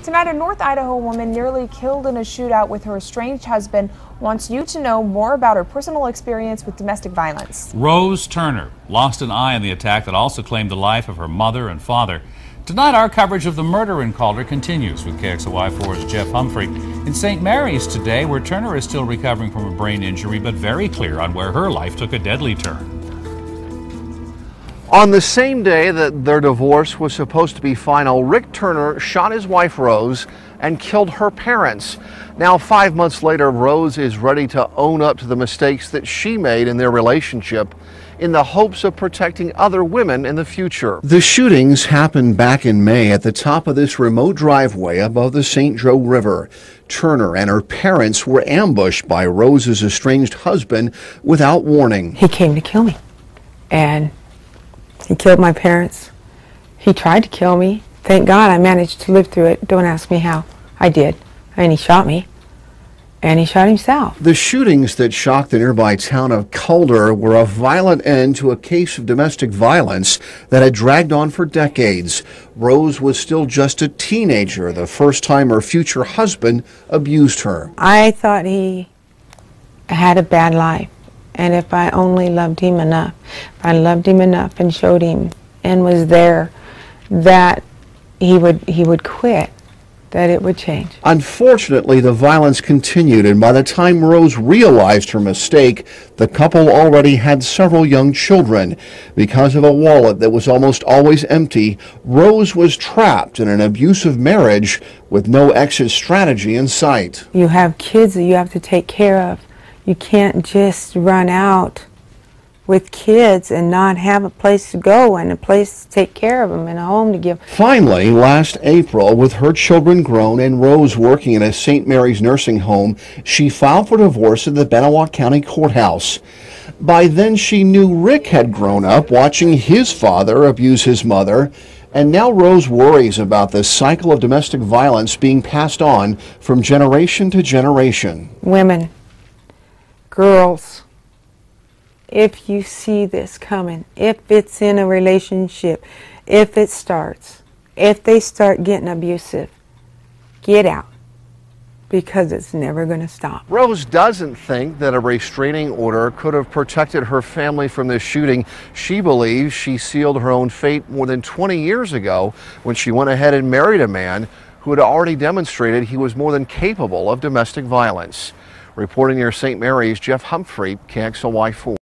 Tonight, a North Idaho woman nearly killed in a shootout with her estranged husband wants you to know more about her personal experience with domestic violence. Rose Turner lost an eye in the attack that also claimed the life of her mother and father. Tonight, our coverage of the murder in Calder continues with KXLY4's Jeff Humphrey in St. Mary's today, where Turner is still recovering from a brain injury, but very clear on where her life took a deadly turn. On the same day that their divorce was supposed to be final, Rick Turner shot his wife Rose and killed her parents. Now, 5 months later, Rose is ready to own up to the mistakes that she made in their relationship in the hopes of protecting other women in the future. The shootings happened back in May at the top of this remote driveway above the St. Joe River. Turner and her parents were ambushed by Rose's estranged husband without warning. He came to kill me, and he killed my parents. He tried to kill me. Thank God I managed to live through it. Don't ask me how. I did. And he shot me. And he shot himself. The shootings that shocked the nearby town of Calder were a violent end to a case of domestic violence that had dragged on for decades. Rose was still just a teenager the first time her future husband abused her. I thought he had a bad life. And if I only loved him enough, if I loved him enough and showed him and was there, that he would quit, that it would change. Unfortunately, the violence continued, and by the time Rose realized her mistake, the couple already had several young children. Because of a wallet that was almost always empty, Rose was trapped in an abusive marriage with no exit strategy in sight. You have kids that you have to take care of. You can't just run out with kids and not have a place to go and a place to take care of them and a home to give. Finally, last April, with her children grown and Rose working in a St. Mary's nursing home, she filed for divorce at the Bennewauk County Courthouse. By then, she knew Rick had grown up watching his father abuse his mother, and now Rose worries about the cycle of domestic violence being passed on from generation to generation. Women, girls, if you see this coming, if it's in a relationship, if it starts, if they start getting abusive, get out, because it's never going to stop. Rose doesn't think that a restraining order could have protected her family from this shooting. She believes she sealed her own fate more than 20 years ago when she went ahead and married a man who had already demonstrated he was more than capable of domestic violence. Reporting near St. Mary's, Jeff Humphrey, KXLY4.